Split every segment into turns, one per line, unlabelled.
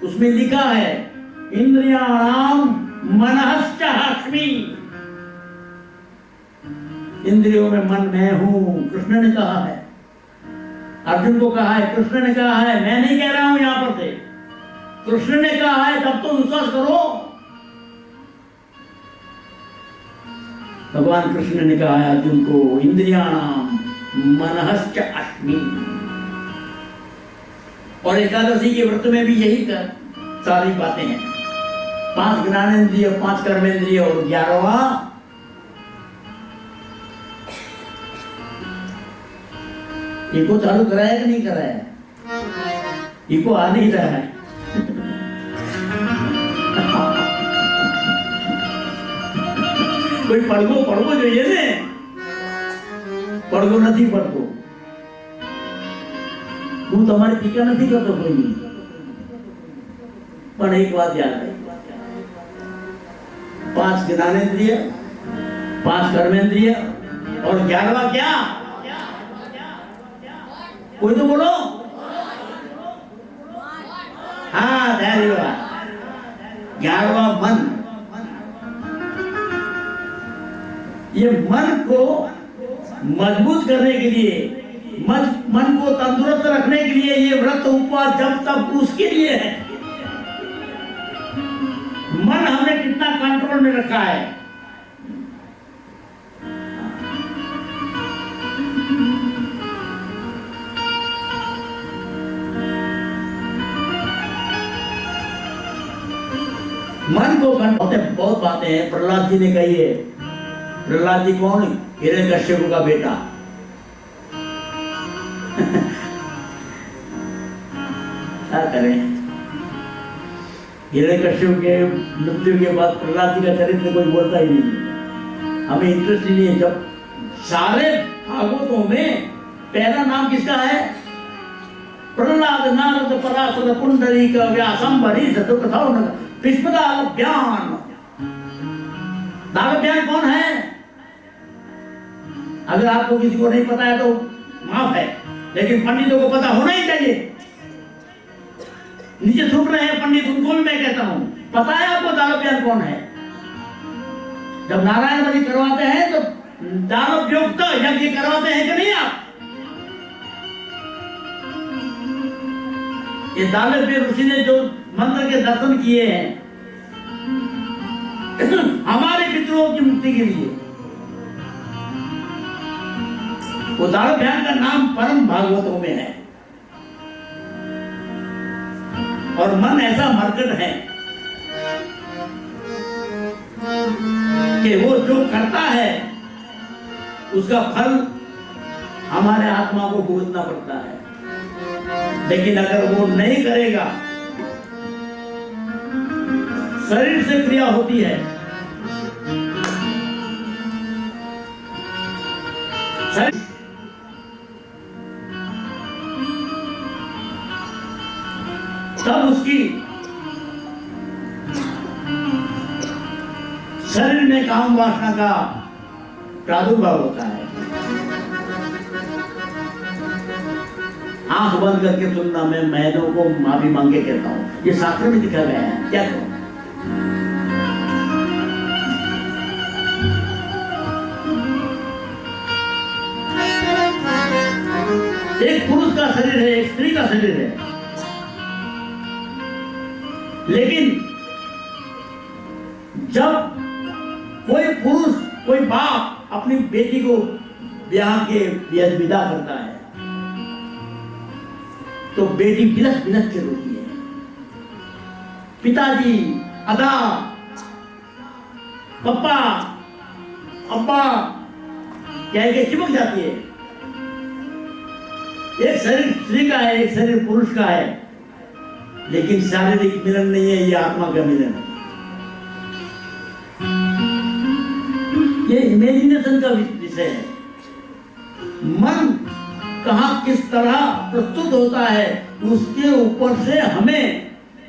उसमें लिखा है इंद्रियाणाम मनश्च अस्मि, इंद्रियों में मन मैं हूं, कृष्ण ने कहा है। अर्जुन को कहा है, कृष्ण ने कहा है, मैं नहीं कह रहा हूं यहां पर से, कृष्ण ने कहा है, तब तो विश्वास करो। भगवान कृष्ण ने कहा है अर्जुन को, इंद्रियाणाम मनश्च अस्मि। और एकादशी के व्रत में भी यही सारी बातें हैं, 5 ज्ञानेंद्रिय, 5 कर्मेंद्रिय और 11वां इको चालू कराया कि नहीं कराया? इको आ नहीं रहा है। कोई પડઘો જોઈએ ને, પડઘો નથી પડતો। હું તમારી ટીકા નથી કરતો કોઈની, પણ એક વાત યાદ રાખો, 5 જ્ઞાનેન્દ્રિય, 5 कर्मेंद्रिय और 11वां क्या? कोई तो बोलो। हाँ, 11वां मन। ये मन को मजबूत करने के लिए, मन को तंदुरुस्त रखने के लिए ये व्रत उपवास जब तक उसके लिए है। मन हमने कितना कंट्रोल में रखा है। मन को बहुत बातें हैं। प्रहलाद जी ने कही है। प्रहलाद जी कौन? हिरण्यकश्यप का बेटा। क्या करें, हिरण्यकश्यप के मृत्यु के बाद प्रहलाद जी का चरित्र कोई बोलता ही नहीं, हमें इंटरेस्ट ही नहीं है। जब सारे भागवतों में पहला नाम किसका है? प्रहलाद, नारद, पराशर, पुंडरीक, व्यासंबरी, सतुकथाओं, भीष्मदालभ्याम। दालभ्याम कौन है? अगर आपको किसी को नहीं पता है तो माफ है, लेकिन पंडितों को पता होना ही चाहिए। नीचे सुन रहे हैं पंडित, उनको भी मैं कहता हूं, पता है आपको दालभ्याम कौन है? जब नारायण बलि करवाते हैं तो दालभ्योक्त यज्ञ करवाते हैं कि नहीं आप? ये दालभ्य ऋषि ने जो मंत्र के दर्शन किए हैं हमारे पितरों की मुक्ति के लिए, वो दालभ्याम का नाम परम भागवतों में है। और मन ऐसा मरकट है कि वो जो करता है उसका फल हमारे आत्मा को भुगतना पड़ता है। लेकिन अगर वो नहीं करेगा, शरीर से क्रिया होती है, तब उसकी शरीर में काम वासना का प्रादुर्भाव होता है। आंख बंद करके सुनना, मैं मैनों को माफी मांग के कहता हूं, ये शास्त्र में लिखा गया है। क्या करूं? एक पुरुष का शरीर है, एक स्त्री का शरीर है, लेकिन जब कोई पुरुष, कोई बाप अपनी बेटी को ब्याह के विदा करता है तो बेटी बिलख बिलख के रोती है। पिताजी, अदा, पप्पा, अब्बा कह के चिपक जाती है। एक शरीर स्त्री का है, एक शरीर पुरुष का है, लेकिन शारीरिक मिलन नहीं है, ये आत्मा का मिलन है। ये इमेजिनेशन का विषय है। मन कहां किस तरह प्रस्तुत होता है, उसके ऊपर से हमें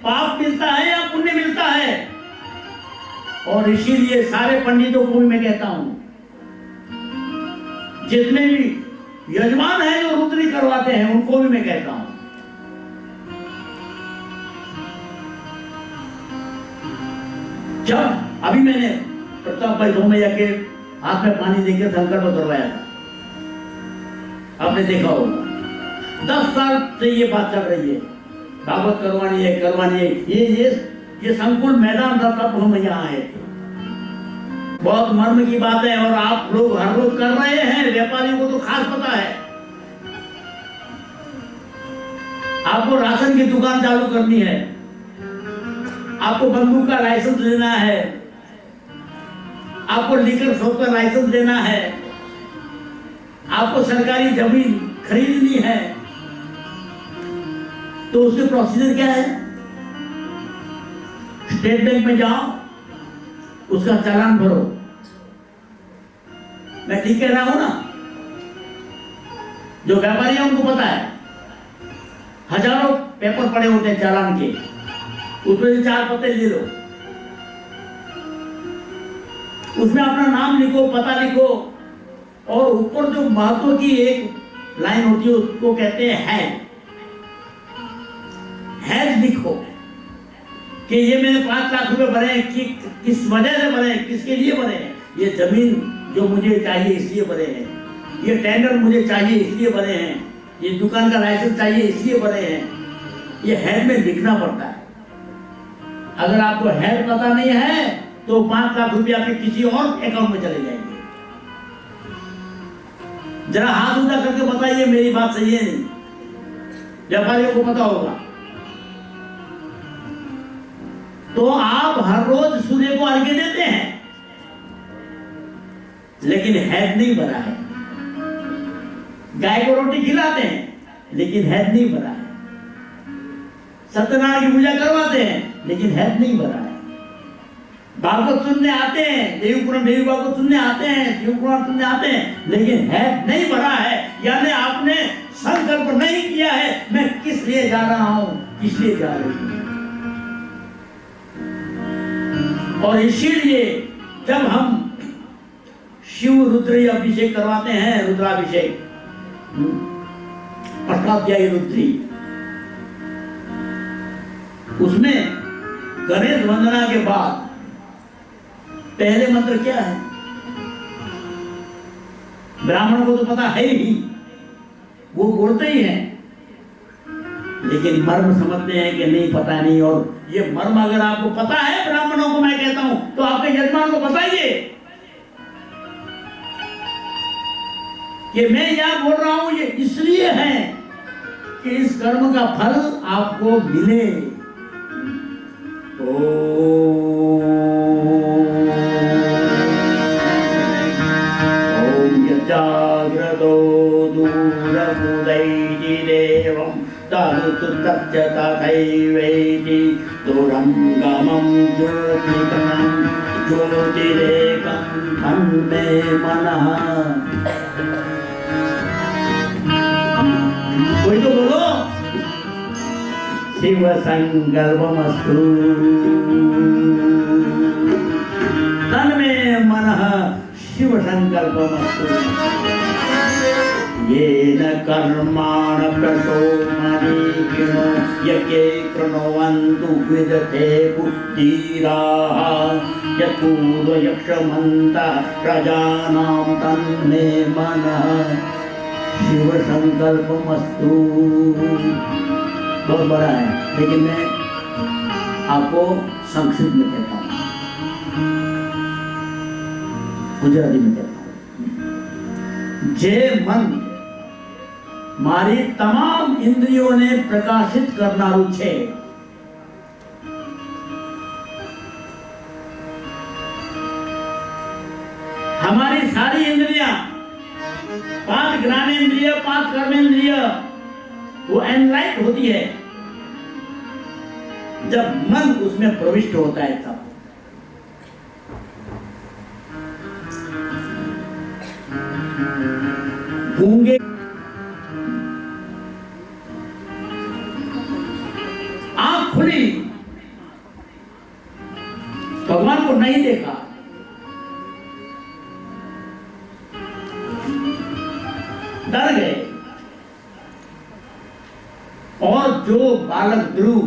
पाप मिलता है या पुण्य मिलता है। और इसीलिए सारे पंडितों को भी मैं कहता हूं, जितने भी यजमान हैं जो रुद्री करवाते हैं, उनको भी मैं कहता हूं जब अभी मैंने प्रताप भाई धोमैया के हाथ में पानी देकर संकल्प करवाया था, आपने देखा होगा, 10 साल से ये बात चल रही है, भागवत करवानी है। ये संकुल मैदान था तब हम यहाँ आए थे। बहुत मर्म की बात है और आप लोग हर रोज कर रहे हैं, व्यापारियों को तो खास पता है। आपको राशन की दुकान चालू करनी है, आपको बंदूक का लाइसेंस लेना है, आपको लिकर शॉप का लाइसेंस लेना है, आपको सरकारी जमीन खरीदनी है, तो उसके प्रोसीजर क्या है? स्टेट बैंक में जाओ, उसका चालान भरो। मैं ठीक कह रहा हूं ना? जो व्यापारी है उनको पता है, हजारों पेपर पड़े होते हैं चालान के, उसमें से 4 पत्ते ले लो, उसमें अपना नाम लिखो, पता लिखो, और ऊपर जो महत्व की एक लाइन होती है उसको कहते हैं हैज लिखो कि ये मैंने 5 लाख रुपए भरे, कि किस वजह से भरे, किसके लिए भरे हैं। ये जमीन जो मुझे चाहिए इसलिए भरे हैं, ये टेंडर मुझे चाहिए इसलिए भरे हैं, ये दुकान का लाइसेंस चाहिए इसलिए भरे हैं। ये हैज में लिखना पड़ता है। अगर आपको हैज पता नहीं है तो 5 लाख रुपए आपके किसी और अकाउंट में चले जाएंगे। जरा हाथ ऊंचा करके बताइए मेरी बात सही है नहीं? व्यापारियों को पता होगा। तो आप हर रोज सूर्य को अर्घ्य देते हैं, लेकिन हैज नहीं भरा है। गाय को रोटी खिलाते हैं, लेकिन हैज नहीं भरा है। सत्यनारायण की पूजा करवाते हैं, लेकिन हैज नहीं भरा है। भागवत सुनने आते हैं, देवी पुराण देवी भागवत सुनने आते हैं, शिव पुराण सुनने आते हैं, लेकिन हैज नहीं भरा है। यानी आपने संकल्प नहीं किया है मैं किस लिए जा रहा हूं, किस लिए जा रही हूं। और इसीलिए जब हम शिव रुद्री अभिषेक करवाते हैं, रुद्राभिषेक, अष्टाध्यायी रुद्री, उसमें गणेश वंदना के बाद पहले मंत्र क्या है? ब्राह्मणों को तो पता है ही, वो बोलते ही हैं, लेकिन मर्म समझते हैं कि नहीं, पता नहीं। और ये मर्म अगर आपको पता है, ब्राह्मणों को मैं कहता हूं, तो आपके यजमान को बताइए कि मैं यहां बोल रहा हूं, ये इसलिए है कि इस कर्म का फल आपको मिले। ओम जाग्रतो दूरमुदैति देवं तदुतु तस्य तथैवेति दूरंगमं ज्योतिकं ज्योतिरेकं तन्मे मनः। कोई तो बोलो, शिव संकल्पमस्तु तन्मे मनः, शिव संकल्पमस्तु। येन कर्माण प्रसोमनीकिनो यके कृण्वन्तु विदते बुद्धिराः यत्पूर्वयक्षमन्तः प्रजानां तन्मे मनः, शिव संकल्पमस्तु। बहुत बड़ा है, लेकिन मैं आपको संक्षिप्त में कहता हूँ, गुजराती में कहता हूँ। जे मन मारी तमाम इंद्रियों ने प्रकाशित करनारू छे। हमारी सारी इंद्रियां, 5 ज्ञानेंद्रिय, 5 कर्मेंद्रिय, वो एनलाइट होती है जब मन उसमें प्रविष्ट होता है तब। गूंगे आंख खुली, भगवान को नहीं देखा, डर गए। और जो बालक ध्रुव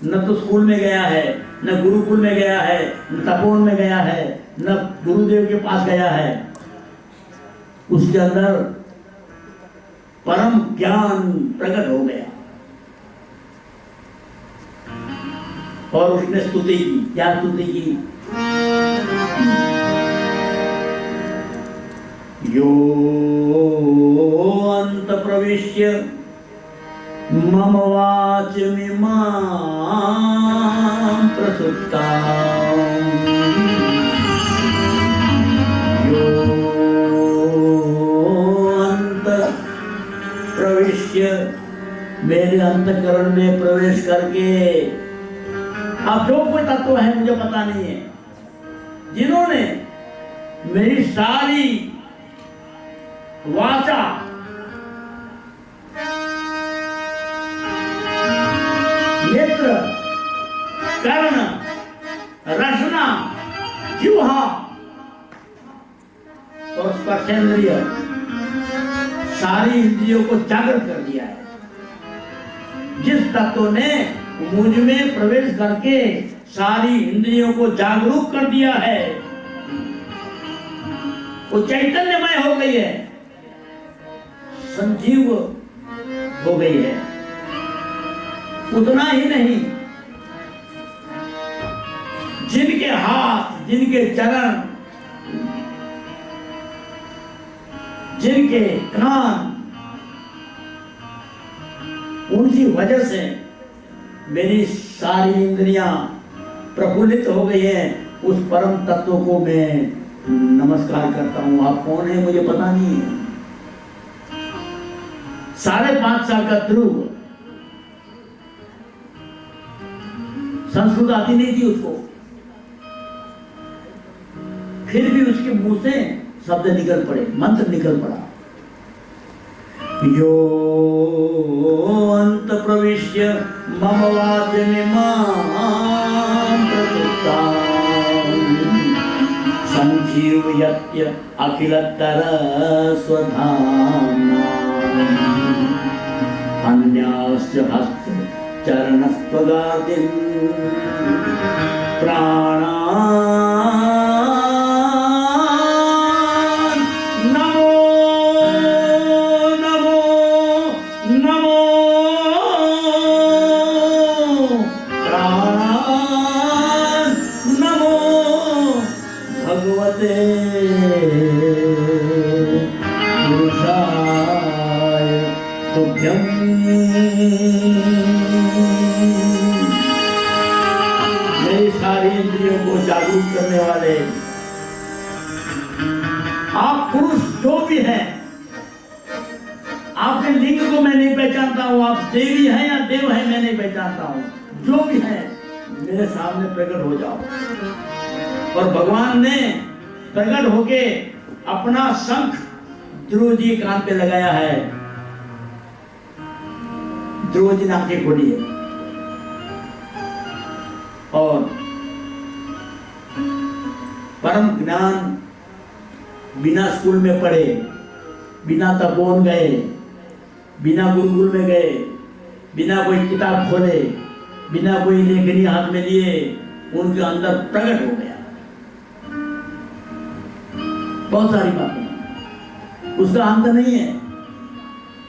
न तो स्कूल में गया है, न गुरुकुल में गया है, न तपोवन में गया है, न गुरुदेव के पास गया है, उसके अंदर परम ज्ञान प्रकट हो गया और उसने स्तुति की। क्या स्तुति की? यो अंत प्रविश्य मम वाचमिमां प्रसुप्तां यो अंत प्रविश्य, मेरे अंतःकरण में प्रवेश करके, अब जो कोई तत्व है मुझे पता नहीं है, जिन्होंने मेरी सारी वाचा, नेत्र, कर्ण, रसना, जिह्वा और स्पर्शेंद्रिय, सारी इंद्रियों को जागृत कर दिया है। जिस तत्व ने मुझ में प्रवेश करके सारी इंद्रियों को जागरूक कर दिया है, वो चैतन्यमय हो गई है, संजीव हो गई है। उतना ही नहीं, जिनके हाथ, जिनके चरण, जिनके कान, उनकी वजह से मेरी सारी इंद्रियां प्रफुल्लित हो गई हैं। उस परम तत्व को मैं नमस्कार करता हूं। आप कौन है मुझे पता नहीं है। 5.5 साल का ध्रुव, संस्कृत आती नहीं थी उसको, फिर भी उसके मुंह से शब्द निकल पड़े, मंत्र निकल पड़ा। यो अंत प्रविश्य मम वाचमिमां प्रसुप्तां संजीवयत्य अखिलतर स्वधाम्ना अन्याश्च हस्त चरणस्त्वगादिं प्राणान् नमो नमो नमो प्राणान् नमो भगवते पुरुषाय तुभ्यम्। मेरी सारी इंद्रियों को जागरूक करने वाले आप पुरुष जो भी हैं, आपके लिंग को मैं नहीं पहचानता हूं, आप देवी हैं या देव हैं मैं नहीं पहचानता हूं, जो भी हैं मेरे सामने प्रकट हो जाओ। और भगवान ने प्रकट होके अपना शंख ध्रुव जी कान पे लगाया है। ध्रुव जी ने आंखें खोली है और परम ज्ञान, बिना स्कूल में पढ़े, बिना तपोवन गए, बिना गुरुकुल में गए, बिना कोई किताब खोले, बिना कोई लेखनी हाथ में लिए, उनके अंदर प्रकट हो गया बहुत सारी बातें। उसका अंत नहीं है।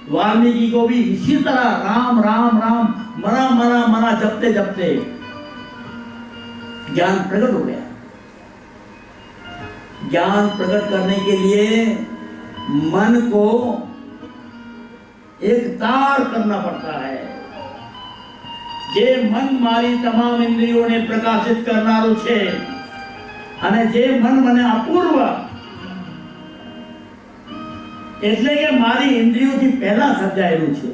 वाल्मीकि को भी इसी तरह राम राम राम मरा मरा मरा जपते जपते ज्ञान प्रकट हो गया। ज्ञान प्रकट करने के लिए मन को एक तार करना पड़ता है। जे मन मारी तमाम इंद्रियों ने प्रकाशित करनारू छे અને જે મન મને અપૂર્વ, એટલે કે મારી ઇન્દ્રિયોથી પહેલા સર્જાયેલું છે।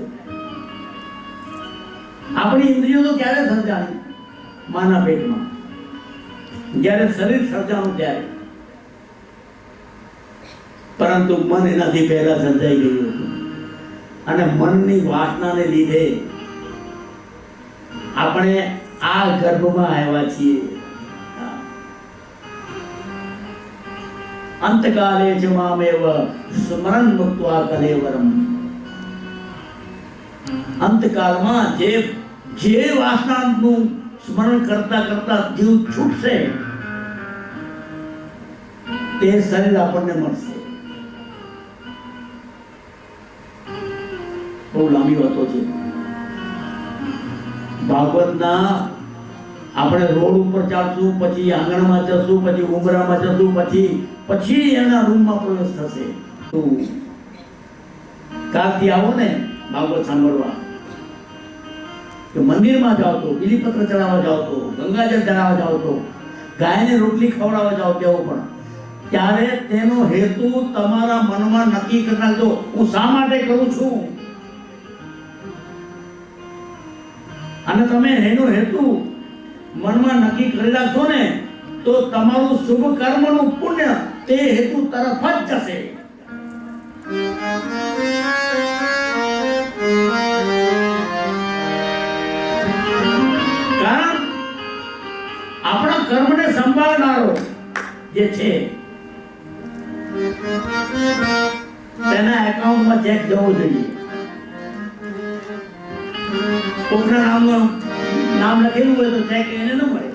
આપણી ઇન્દ્રિયો તો ક્યારે સર્જાણી? માના પેટમાં, જ્યારે શરીર સર્જાણું ત્યારે, પરંતુ મન એનાથી પહેલા સર્જાઈ ગયું હતું અને મનની વાસનાને લીધે આપણે આ ગર્ભમાં આવ્યા છીએ। अंतकाले च मामेव स्मरण मुक्त्वा कलेवरम। अंतकाल में जे જે વાસનાનું સ્મરણ કરતા કરતા જીવ છૂટશે તે શરીર આપણને મળશે. બહુ લાંબી વાતો છે. ભાગવતના આપણે રોડ ઉપર ચાલશું, પછી આંગણમાં જશું, પછી ઉંબરામાં જશું, પછી એના રૂમમાં પ્રવેશ થશે. તો કાલથી આવો ને ભાગવત સાંભળવા, કે મંદિરમાં જાઓ તો, બીલીપત્ર ચડાવવા જાઓ તો, ગંગાજળ ચડાવવા જાઓ તો, ગાયને રોટલી ખવડાવવા જાઓ તેવો પણ, ત્યારે તેનો હેતુ તમારા મનમાં નક્કી કરી નાખજો, હું શા માટે કરું છું. અને તમે એનો હેતુ મનમાં નક્કી કરી રાખશો ને તો તમારું શુભ કર્મનું પુણ્ય તે હેતુ તરફ જ જશે. કારણ આપણા કર્મને સંભાળનારો જે છે તેના એકાઉન્ટમાં ચેક જવો જોઈએ. કોકના નામનું નામ લખેલું હોય તો ચેક એને ન મળે.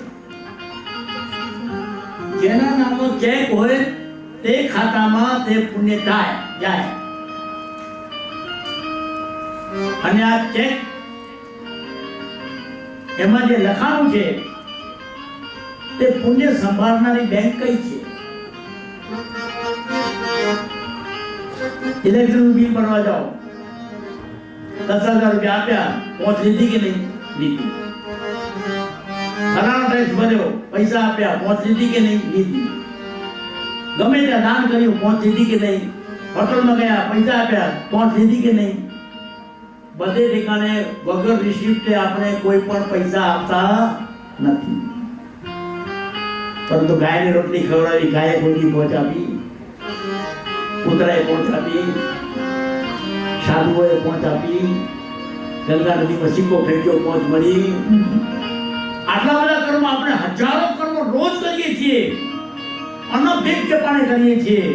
જેના નામનો ચેક હોય તે ખાતામાં તે પુણ્ય જાય. અને આ ચેક એમાં જે લખાણું છે તે પુણ્ય સંભાળનારી બેંક કઈ છે? ઇલેક્ટ્રિક બિલ ભરવા જાઓ, 10,000 રૂપિયા આપ્યા, પહોંચ લીધી કે નહીં લીધી. ફલાણો ટેક્સ ભર્યો, પૈસા આપ્યા, પહોંચ લીધી કે નહીં લીધી. ગમે ત્યાં દાન કર્યું, પહોંચ લીધી કે નહીં. હોટલમાં ગયા, પૈસા આપ્યા, પહોંચ લીધી કે નહીં. બધે ઠેકાણે વગર રિસિપ્ટે આપણે કોઈ પણ પૈસા આપતા નથી. પરંતુ ગાયને રોટલી ખવડાવી, ગાયે કોઈ પહોંચ આપી, કૂતરાએ પહોંચ આપી, સાધુઓએ પહોંચ આપી, ગંગા નદીમાં સિક્કો ફેંક્યો, પહોંચ મળી. આટલા બધા કર્મ આપણે હજારો કર્મો રોજ કરીએ છીએ, અનભેદ્યપણે કરીએ છીએ,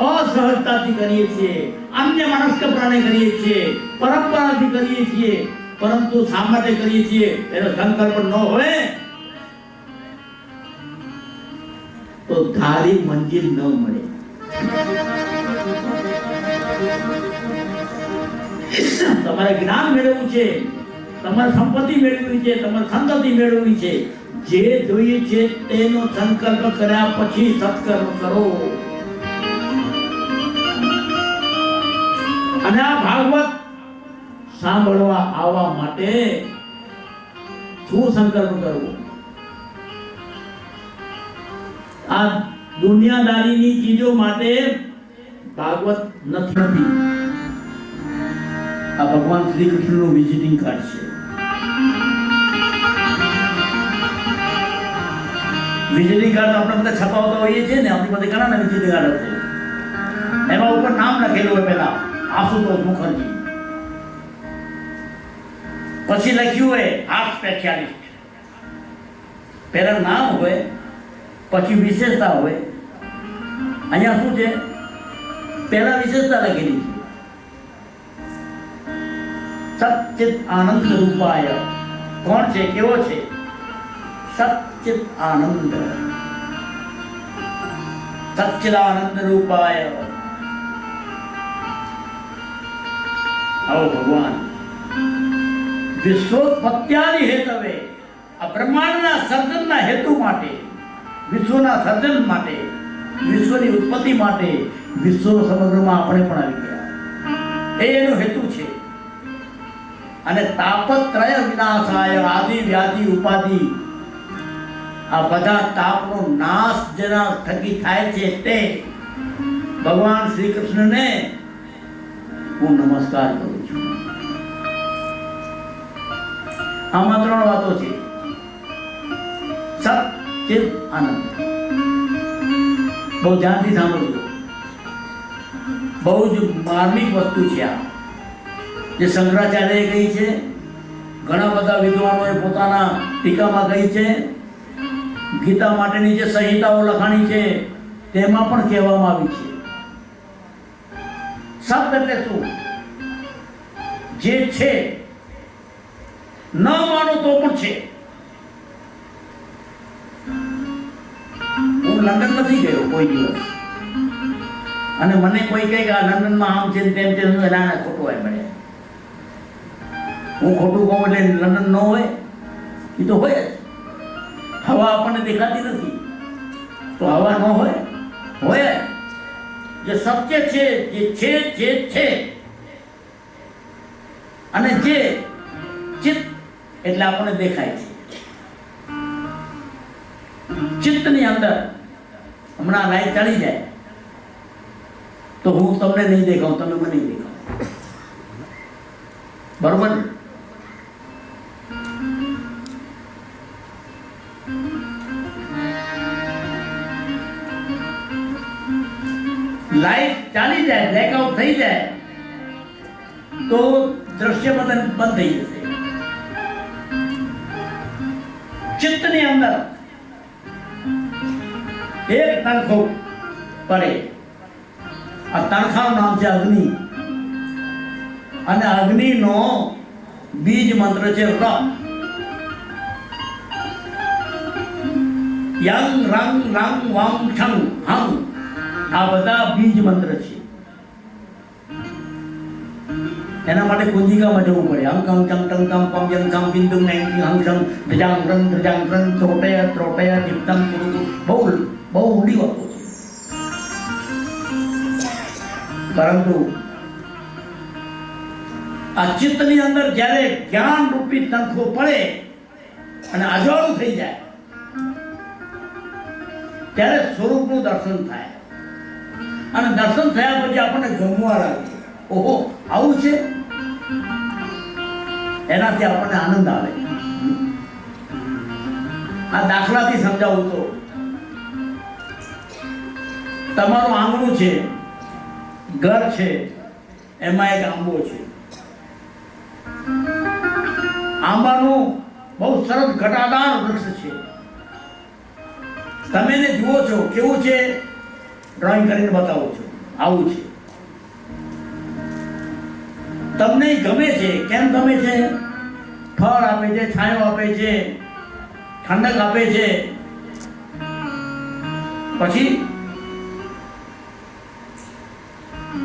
અસહજતાથી કરીએ છીએ, અન્ય માણસકપણે કરીએ છીએ, પરંપરાથી કરીએ છીએ. પરંતુ શા માટે કરીએ છીએ એનો સંકલ્પ ન હોય તો ધારી મંજિલ ન મળે. તમારે જ્ઞાન મેળવવું છે, તમારે સંપત્તિ મેળવવી છે, તમારે સંતતિ મેળવવી છે, જે જોઈએ છે તેનો સંકલ્પ કર્યા પછી સત્કર્મ કરો. અને આ ભાગવત સાંભળવા આવવા માટે શું સંકલ્પ કરવો? આ દુનિયાદારીની ચીજો માટે ભાગવત નથી. આ ભગવાન શ્રી કૃષ્ણનું વિઝિટિંગ કાર્ડ છે. વિઝિટિંગ કાર્ડ આપણે બધા છપાવતા હોઈએ છીએ ને, આપણી પાસે ઘણા વિઝિટિંગ કાર્ડ છે. એમાં ઉપર નામ લખેલું હોય, પહેલા આશુતોષ મુખર્જી, પછી લખ્યું હોય હાર્ટ સ્પેશિયાલિસ્ટ. પહેલા નામ હોય, પછી વિશેષતા હોય. અહીંયા શું છે? પહેલા વિશેષતા લખેલી છે, સચ્ચિત આનંદ રૂપાય. કોણ છે? કેવો છે? સચ્ચિત આનંદ, સચ્ચિદાનંદ રૂપાય. આવો ભગવાન વિશ્વોત્પત્યાદિ હેતવે, આ બ્રહ્માંડના સર્જનના હેતુ માટે, વિશ્વના સર્જન માટે, વિશ્વની ઉત્પત્તિ માટે, વિશ્વ સમગ્રમાં આપણે પણ આવી ગયા. એ એનો હેતુ છે. અને તાપત્રય વિનાશાય, આદિ વ્યાધિ ઉપાધિ, આ બધા તાપનો નાશ જેના થકી થાય છે તે ભગવાન શ્રી કૃષ્ણને હું નમસ્કાર કરું છું. આમાં 3 વાતો છે. સત, ચિત, આનંદ. બહુ ધ્યાનથી સાંભળજો. બહુ જ માર્મિક વસ્તુ છે આ, જે શંકરાચાર્યએ કહી છે, ઘણા બધા વિદ્વાનોએ પોતાના ટીકામાં કહી છે, ગીતા માટેની જે સંહિતાઓ લખાણી છે તેમાં પણ કહેવામાં આવી છે. સત એટલે શું? જે છે ન માનો તો પણ છે. હું લંડન નથી ગયો કોઈ દિવસ, અને મને કોઈ કહે કે આ લંડનમાં આમ છે ને તેમ છે, ના ખોટું હોય મળે. હું ખોટું કહું એટલે લંડન ન હોય? એ તો હોય જ. હવા આપણને દેખાતી નથી તો હવા ન હોય? હોય. જે સત્ય છે, જે છે, અને જે ચિત્ત એટલે આપણને દેખાય છે. ચિત્તની અંદર હમણાં લાઈટ ચાલી જાય તો હું તમને નહીં દેખાઉં, તમે મને નહીં દેખાવ, બરોબર ને? લાઈટ ચાલી જાય, બ્લેકઆઉટ થઈ જાય તો દ્રશ્ય બંધ થઈ જશે. ચિત્તની અંદર એક તણખો પડે. આ તણખાનું નામ છે અગ્નિ, અને અગ્નિનો બીજ મંત્ર છે ર. યંગ રંગ રંગ વમ છંગ હંગ, આ બધા બીજ મંત્ર છે. એના માટે કુંજિકામાં જવું પડે. અંક અંક ચંગ ટંગ કમ પમ યંગ કમ બિંદુ નૈંકી હંગ સંગ ધ્રજાંગ રન ત્રોટયા ત્રોટયા દીપ્તમ કુરુ. બહુ ઊંડી વાતો છે. પરંતુ આ ચિત્તની અંદર જ્યારે જ્ઞાન રૂપી તંખો પડે અને અજવાળું થઈ જાય ત્યારે સ્વરૂપનું દર્શન થાય. અને દર્શન થયા પછી આપણને ગમવા લાગે. ઓહો, આવું છે. એનાથી આપણને આનંદ આવે. આ દાખલાથી સમજાવું તો, તમારું આંગણું છે, ઘર છે, એમાં એક આંબો છે. આંબાનું બહુ સરસ ઘટાદાર વૃક્ષ છે. તમે એને જુઓ છો કેવું છે, ડ્રોઈંગ કરીને બતાવો છો, આવું છે. તમને ગમે છે. કેમ ગમે છે? ફળ આપે છે, છાંયો આપે છે, ઠંડક આપે છે. પછી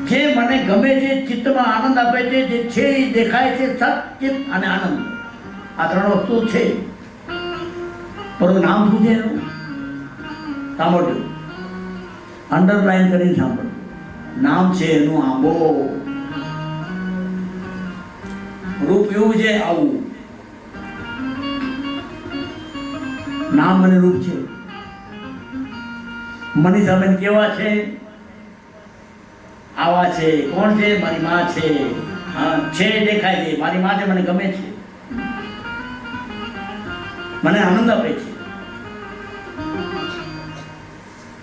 જે મને ગમે છે, ચિત્તમાં આનંદ આપે છે, જે છે એ દેખાય છે, સત, ચિત્ત અને આનંદ. આ ત્રણ વસ્તુ છે. પરંતુ નામ શું છે એનું? સાંભળજો, અંડરલાઈન કરીને સાંભળજો. નામ છે એનું આંબો. રૂપ એવું છે, આવું. નામ અને રૂપ છે. મનીષાબેન કેવા છે? આવા છે. કોણ છે? મારી માં છે. છે દેખાય છે, મારી માં છે, મને ગમે છે, મને આનંદ આપે છે.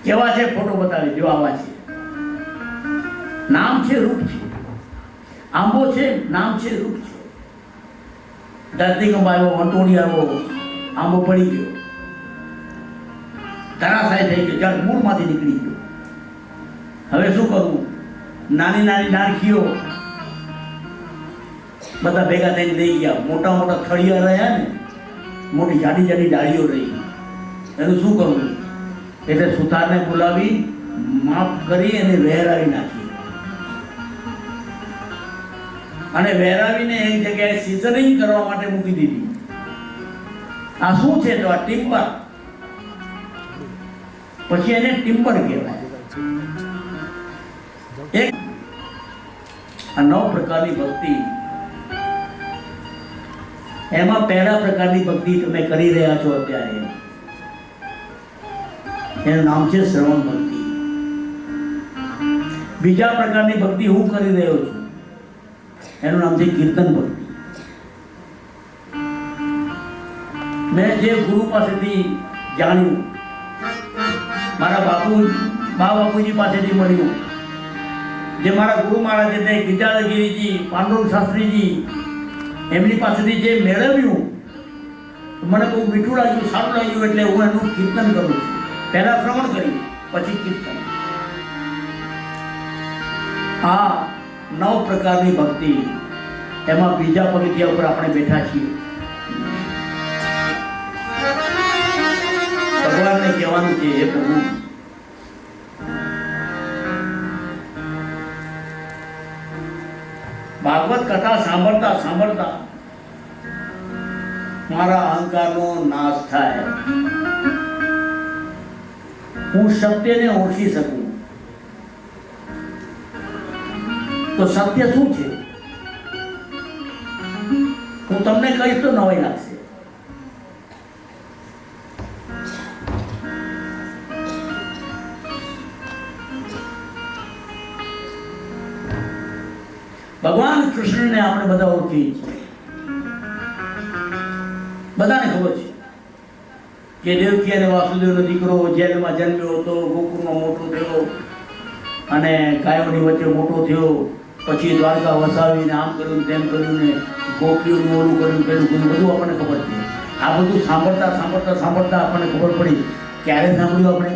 કેવા છે? ફોટો બતાવી જો, આવા છે. નામ છે, રૂપ છે. આંબો છે, નામ છે, રૂપ છે. ધરતીકંપ આવ્યો, વંટોળી આવ્યો, આંબો પડી ગયો, ધરાશાય થઈ ગયો, જળ મૂળમાંથી નીકળી ગયો. હવે શું કરવું? નાની નાની ડાળખીઓ બધા ભેગા થઈને લઈ ગયા. મોટા મોટા થળિયા રહ્યા ને, મોટી જાડી જાડી ડાળીઓ રહી. એનું શું કરવું? એટલે સુથારને બોલાવી માફ કરી અને વહેરાવી નાખી. અને વહેરાવીને એક જગ્યાએ સિઝનિંગ કરવા માટે મૂકી દીધી. આ શું છે? તો આ ટિમ્બર. પછી એને ટિમ્બર કહેવાય. એક આ 9 પ્રકારની ભક્તિ. એમાં પહેલા પ્રકારની ભક્તિ તમે કરી રહ્યા છો અત્યારે, એનું નામ છે શ્રવણ ભક્તિ. બીજા પ્રકારની ભક્તિ હું કરી રહ્યો છું, એનું નામ છે કીર્તન ભક્તિ. મેં જે ગુરુ પાસેથી જાણ્યું, મારા બાપુજી પાસેથી મળ્યું, જે મારા ગુરુ મહારાજ છે તે ગિરજારગીરીજી, પાંડુરંગ શાસ્ત્રીજી, એમની પાસેથી જે મેળવ્યું મને બહુ મીઠું લાગ્યું, સારું લાગ્યું. એટલે હું એનું કીર્તન કરું છું. પહેલા શ્રવણ કર્યું, પછી કીર્તન. આ 9 પ્રકારની ભક્તિ. એમાં બીજા પગથિયા ઉપર આપણે બેઠા છીએ. ભક્તોને કહેવાનું છે, હે પ્રભુ, ભાગવત કથા સાંભળતા સાંભળતા મારા અહંકારનો નાશ થાય, હું સત્યને ઓળખી શકું. તો સત્ય શું છે હું તમને કહીશ તો નવાઈ લાગશે. ભગવાન કૃષ્ણને આપણે બધા ઓળખીએ છીએ, બધાને ખબર છે કે દેવકી અને વાસુદેવનો દીકરો જેલમાં જન્મ્યો હતો, ગોકુળમાં મોટો થયો અને ગાયોની વચ્ચે મોટો થયો, પછી દ્વારકા વસાવીને આમ કર્યું તેમ કર્યું ને ગોપીઓનું ઓલું કર્યું પેલું કર્યું, બધું આપણને ખબર છે. આ બધું સાંભળતા સાંભળતા સાંભળતા આપણને ખબર પડી. ક્યારે સાંભળ્યું આપણે?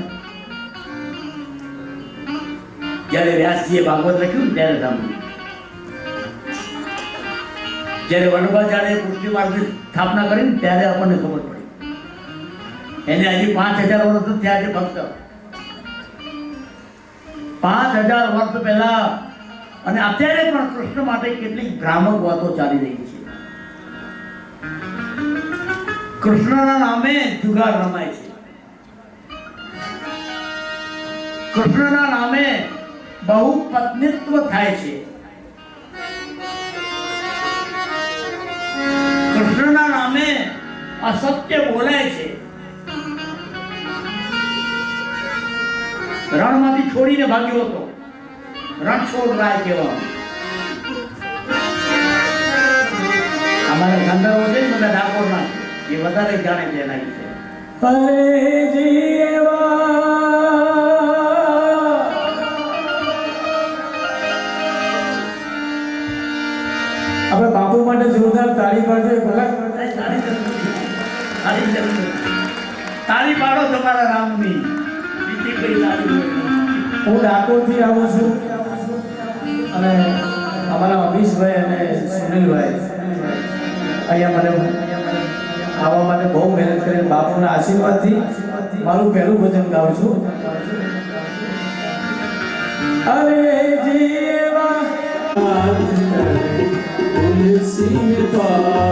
જ્યારે વ્યાસજીએ ભાગવત લખ્યું ને ત્યારે સાંભળ્યું. જ્યારે વલ્લભાચાર્ય પુષ્ટિ માર્ગની સ્થાપના કરીને ત્યારે આપણને ખબર પડી. એને હજી 5000 વર્ષ થયા છે. ફક્ત 5000 વર્ષ પહેલા અને અત્યારે પણ કૃષ્ણ માટે કેટલીક ભ્રામક વાતો ચાલી રહી છે. કૃષ્ણના નામે જુગાર રમાય છે, કૃષ્ણના નામે બહુ પત્નીત્વ થાય છે, કૃષ્ણના નામે અસત્ય બોલાય છે, રણમાંથી છોડીને ભાગ્યો હતો, રણછોડ રાય કહેવામાં. અમારા ગંધર્વો છે ને બધા ડાકોરના, એ વધારે જાણે છે એના વિશે.
આપણે બાપુ માટે જોરદાર તાળી પાડજો.
તાળી પાડો તમારા રામની. બીજી કઈ તાળી?
હું ડાકોરથી આવું છું અને અમારા અમીશભાઈ અને સુનિલભાઈ અહીંયા મને આવવા માટે બહુ મહેનત કરીને બાપુના આશીર્વાદથી મારું પહેલું ભજન ગાઉં છું. અરે જીવા તુલસી પાર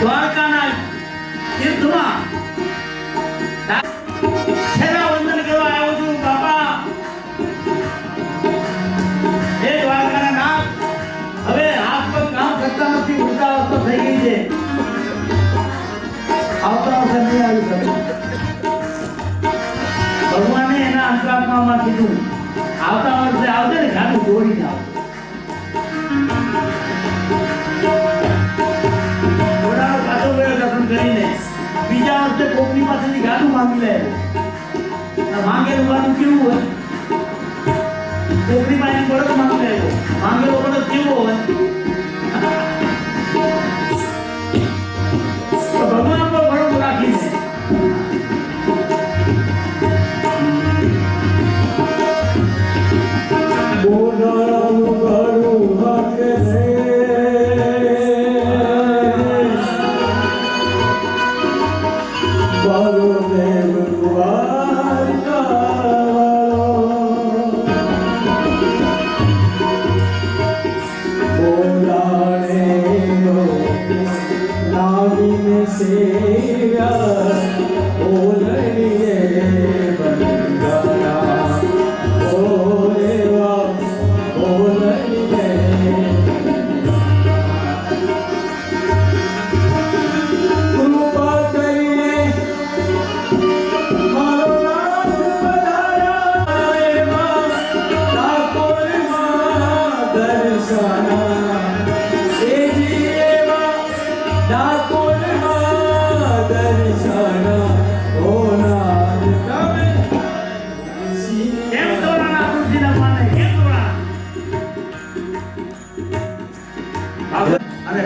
દ્વારકાના તીર્થમાં છેલ્લા વંદન કરવા આવ્યો છું. બાપા, એ દ્વારકાના નાથ હવે હાથ પગ કામ કરતા નથી, વૃદ્ધાવસ્થા થઈ ગઈ છે, આવતા વર્ષે નહીં આવી શકે. ભગવાને એના અંતરાત્મામાં કીધું આવતા વર્ષે આવજે ને, ગાડું દોડીને આવજો. બીજા વર્ષે કોકની પાસેથી ગાડું માંગી લે. માંગેલું ગાડું કેવું હોય? કોકની પાસે બળદ માંગી લે. માંગેલો બળદ કેવો હોય? ભગવાન પર ભરોસો રાખીને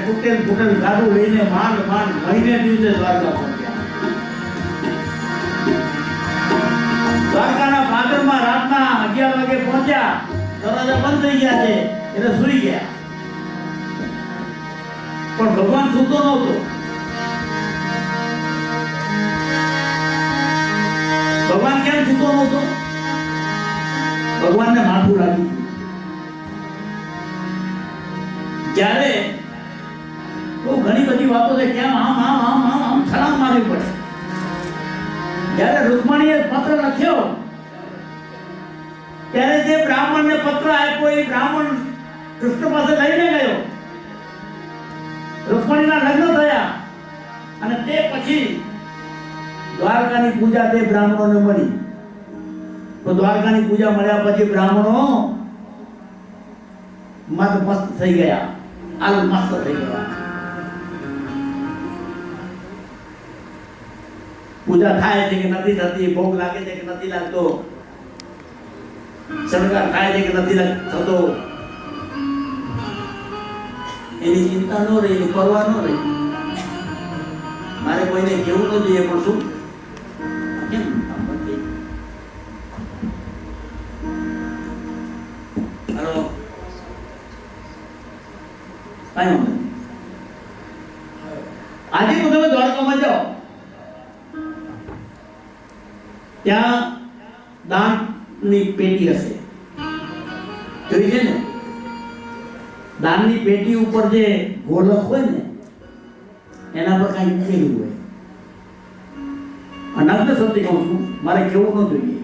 તૂટેલ ફૂટેલ ગાડું લઈને માંડ મહિને દિવસે દ્વારકા પહોંચ્યા. દ્વારકાના પાદરમાં રાતના 11 વાગે પહોંચ્યા. દરવાજા બંધ થઈ ગયા છે એટલે સૂઈ ગયા. પણ ભગવાન સૂતો નહોતો. ભગવાન કેમ સૂતો નહોતો? ભગવાનને માથું લાગ્યું. જ્યારે બહુ ઘણી બધી વાતો છે કેમ આમ છલાંગ મારવી પડે. જ્યારે રૂકમણીએ પત્ર લખ્યો ત્યારે જે બ્રાહ્મણને પત્ર આપ્યો એ બ્રાહ્મણ કૃષ્ણ પાસે લઈને ગયો. રૂકમણીના લગ્ન થયા અને તે પછી દ્વારકાની પૂજા તે બ્રાહ્મણોને મળી. તો દ્વારકાની પૂજા મળ્યા પછી બ્રાહ્મણો મસ્ત થઈ ગયા. આલ મસ્ત થઈ ગયા. પૂજા થાય છે કે નથી થતી, ભોગ લાગે છે કે નથી લાગતો, શણગાર થાય છે કે નથી થતો, એની ચિંતા ન રહી, એની પરવા ન રહી. મારે કોઈને કેવું ન જોઈએ પણ શું કેમ હાલો આજે તો તમે દ્વારકામાં જાઓ, ત્યાં દાનની પેટી હશે, જોઈ છે ને? દાનની પેટી ઉપર જે ગોલક હોય ને એના પર કઈ લખેલું હોય. નગ્ન સત્ય કહું છું, મારે કેવું ન જોઈએ.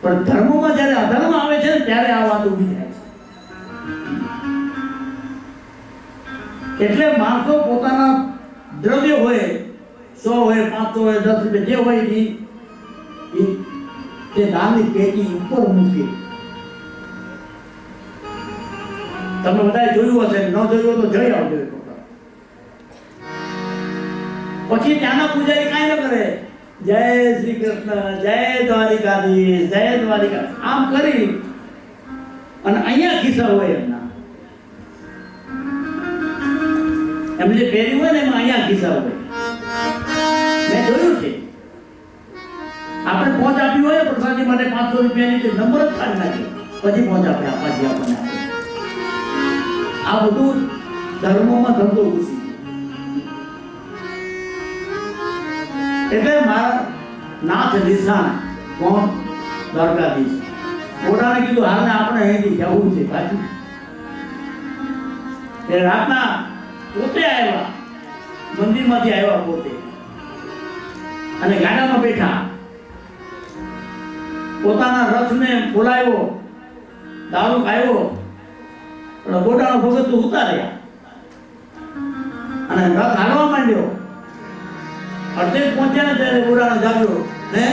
પણ ધર્મમાં જ્યારે અધર્મ આવે છે ને ત્યારે આ વાત ઊભી થાય છે. એટલે માણસો પોતાના દ્રવ્ય હોય, 100 હોય, 500 હોય, 10 રૂપિયા જે હોય તે દાનની પેટી ઉપર મૂકે. તમે બધાએ જોયું હશે, ન જોયું તો જઈ આવજો. પછી ત્યાંના પૂજારી કાંઈ ન કરે, જય શ્રી કૃષ્ણ, જય દ્વારિકાધીશ, જય દ્વારિકા આમ કરી અને અહીંયા ખિસ્સા હોય એમના, એમ જે પહેર્યું હોય ને એમાં અહીંયા ખિસ્સા હોય. મેં જોયું છે. આપણે પહોંચ આપ્યું હોય પ્રસાદી માટે 500 રૂપિયાની જે નંબર જ કાઢી નાખ્યો પછી પહોંચ આપે પછી આપણને આપે. આ બધું ધર્મોમાં ધંધો ઘૂસી. એટલે મારા નાથ નિશાન કોણ? દ્વારકાધીશ. મોટાને કીધું હાલને આપણે અહીંથી જવું છે પાછું. એ રાતના પોતે આવ્યા, મંદિરમાંથી આવ્યા પોતે અને ગાડામાં બેઠા. પોતાના રથને બોલાવ્યો, દારૂ ખાયો, ગોડાનો ભગત તો ઉતાર્યા અને રથ હાલવા માંડ્યો. અડધે પહોંચ્યા ને ત્યારે ગોડાનો જાગ્યો ને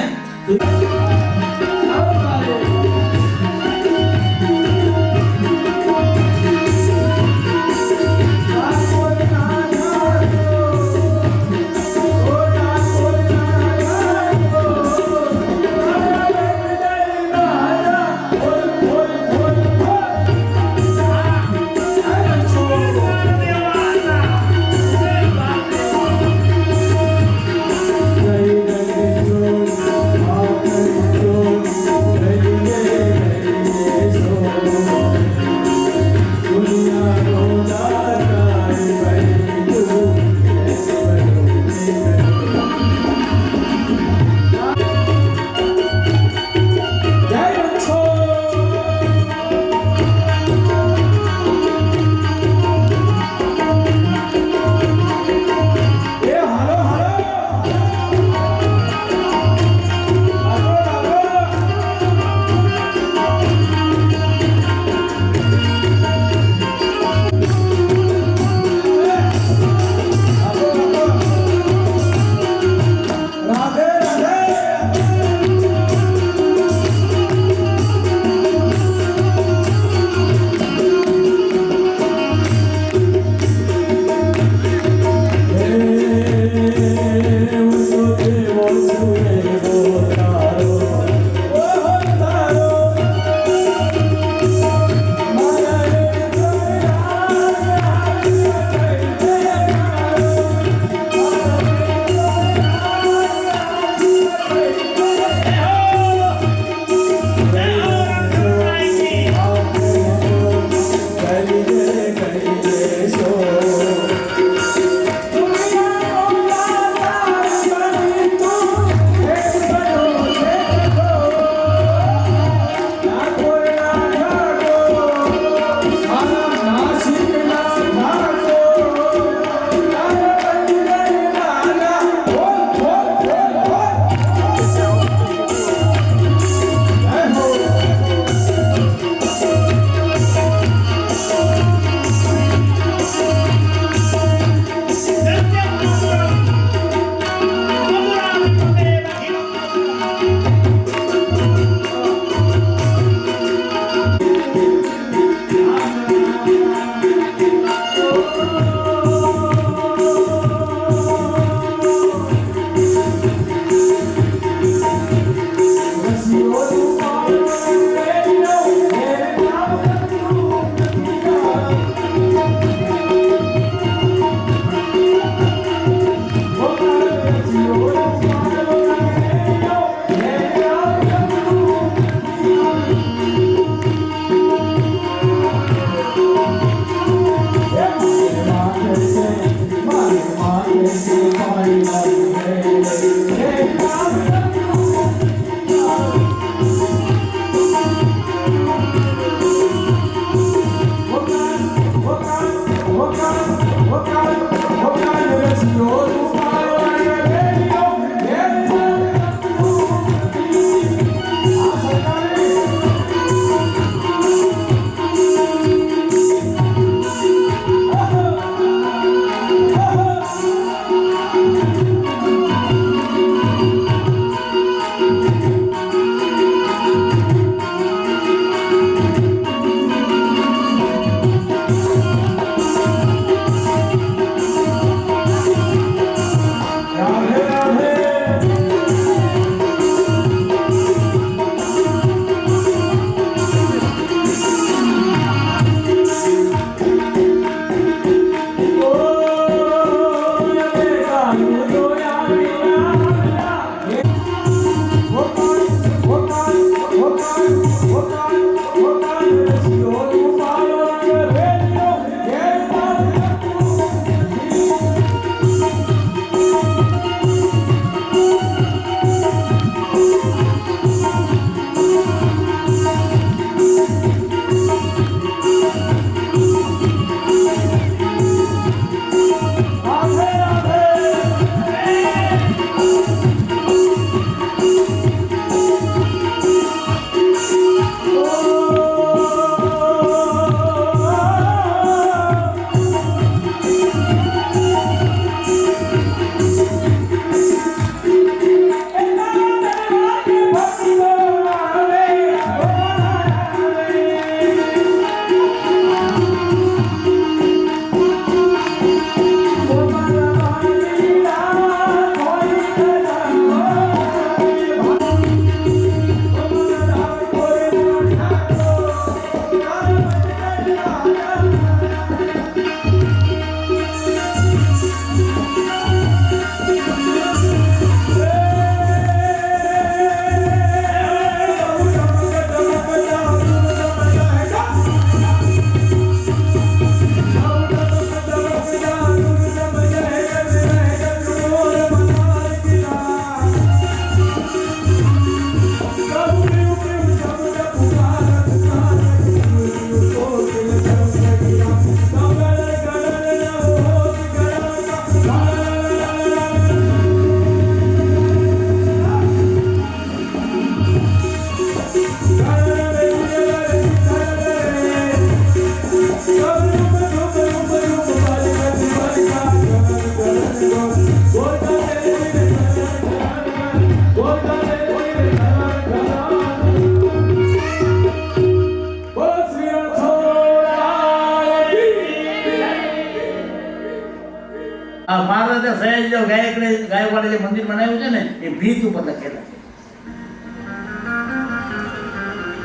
જાઓ, ગાયકવાડે જે મંદિર બનાવ્યું છે ને એ ભીત ઉપર લખેલા છે.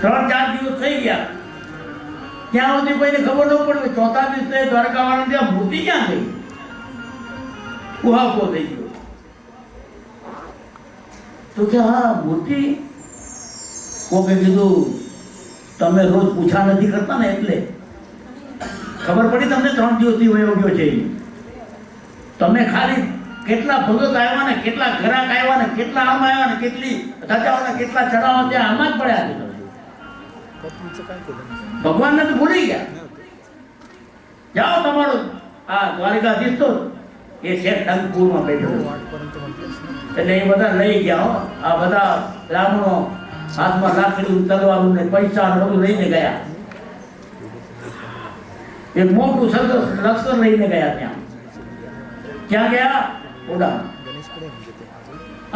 3-4 દિવસ થઈ ગયા, ત્યાં સુધી કોઈને ખબર ન પડી. ચોથા દિવસે દ્વારકાવાળા ત્યાં મૂર્તિ ક્યાં ગઈ, કુહાકો થઈ ગયો. તો કે હા મૂર્તિ, કોકે કીધું તમે રોજ પૂછા નથી કરતા ને એટલે ખબર પડી તમને 3 દિવસથી વયો ગયો છે. તમે ખાલી કેટલા ભગત આવ્યા ને, કેટલા ઘરાક આવ્યા ને, કેટલા આમ આવ્યા ને, કેટલી ધજાઓ ને કેટલા ચડાવવા ત્યાં આમાં જ પડ્યા છે. ભગવાનને તો ભૂલી ગયા. જાઓ તમારો આ દ્વારકાધીશ તો એ છે ટંકપુરમાં બેઠો, એટલે એ બધા લઈ ગયા. આ બધા બ્રાહ્મણો હાથમાં લાકડી, તલવારું ને પૈસા બધું લઈને ગયા. એક મોટું સરસ લશ્કર લઈને ગયા. ત્યાં ક્યાં ગયા? ઓડા.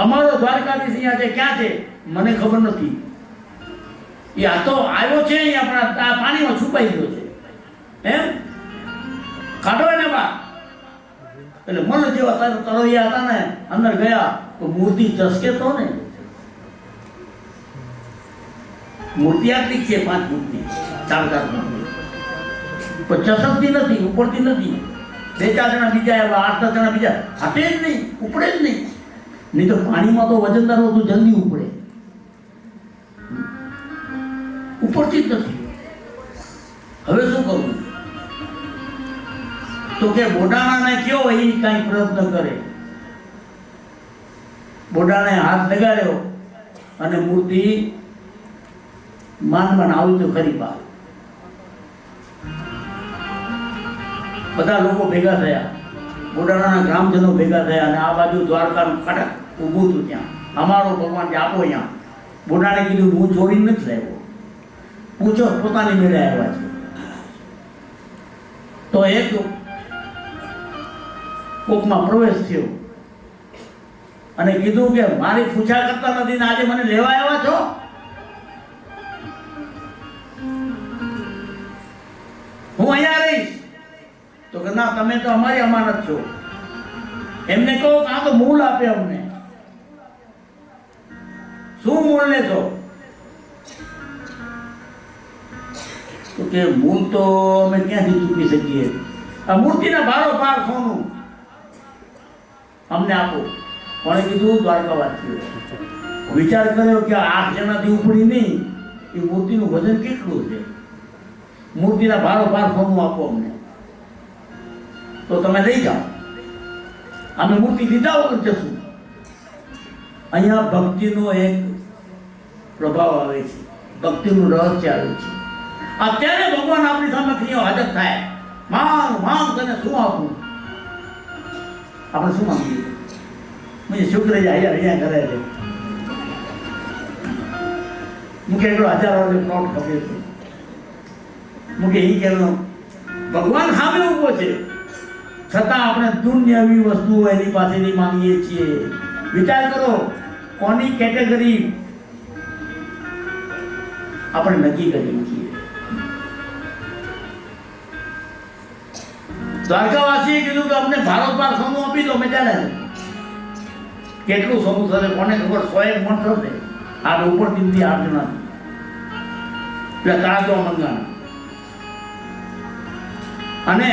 અમારો દ્વારકાધીશ અહીંયા છે, ક્યાં છે મને ખબર નથી. એ આ તો આવ્યો છે અહીંયા, આપણા પાણીમાં છુપાઈ ગયો છે. એમ કાઢો એને બા. એટલે મન જેવા તરવૈયા હતા ને, અંદર ગયા તો મૂર્તિ ચસકે તો ને. મૂર્તિ આટલી છે, 5 ફૂટની, 4 મૂર્તિ, પણ ચસકતી નથી, ઉપડતી નથી. 2-4 જણા બીજા આવ્યા, 8-10 જણા બીજા, હાથે જ નહીં, ઉપડે જ નહીં. નહીં તો પાણીમાં તો વજનદાર તો જલ્દી ઉપડે, ઉપડતી જ નથી. હવે શું કરવું? તો કે બોડાણાને કયો એ કઈ પ્રયત્ન કરે. બોડાણે હાથ લગાડ્યો અને મૂર્તિ માન આવી તો ખરી બહાર. બધા લોકો ભેગા થયા, બોડાણાના ગ્રામજનો ભેગા થયા અને આ બાજુ દ્વારકાનું ખડક ઊભું હતું. ત્યાં અમારો ભગવાન જે આપો અહીંયા. બોડાણે કીધું હું ચોરીને નથી લાવ્યો, પૂછો પોતાની મેળે આવ્યા છે. તો એક કોકમાં પ્રવેશ થયો અને કીધું કે મારી પૂછા કરતા નથી ને આજે મને લેવા આવ્યા છો? હું અહીંયા રહીશ. તો કે ના, તમે તો અમારી અમાનત છો. એમને કહો કે આ તો મૂળ આપે અમને. શું મૂળ લેશો? તો કે મૂળ તો અમે ક્યાંથી ચૂકી શકીએ, આ મૂર્તિના ભારો પાર સોનું અમને આપો. કોણે કીધું? દ્વારકાવાસીઓ. વિચાર કર્યો કે 8 જણાથી ઉપડી નહીં, એ મૂર્તિનું વજન કેટલું છે. મૂર્તિના ભારો પાર સોનું આપો અમને, તો તમે લઈ જાઓ, અમે મૂર્તિ લીધા વગર જશું. અહીંયા ભક્તિનો એક પ્રભાવ આવે છે, ભક્તિનું રહસ્ય આવે છે. અત્યારે ભગવાન આપણી સામે હાજર થાય, માંગ તને શું આપું? આપણે શું માંગીએ? મને શુક્ર અહીંયા કરે છે. મુકે એટલો 1000 વાળો પ્લોટ ખપે છે. મુકે એ કહેલો ભગવાન સામે ઊભો છે, છતાં આપણે દુનિયાવી વસ્તુઓ એની પાસેથી માંગીએ છીએ. વિચાર કરો કોની કેટેગરી આપણે નક્કી કરીએ છીએ. દ્વારકાવાસીએ કીધું કે અમને ભારત પાર સોનું આપી દો, મેં ચાલે. કેટલું સોનું થશે કોને ખબર? 100 મણ થશે. આ ઉપર 3 થી 8 જણા પેલા તાજો મંગાણા. અને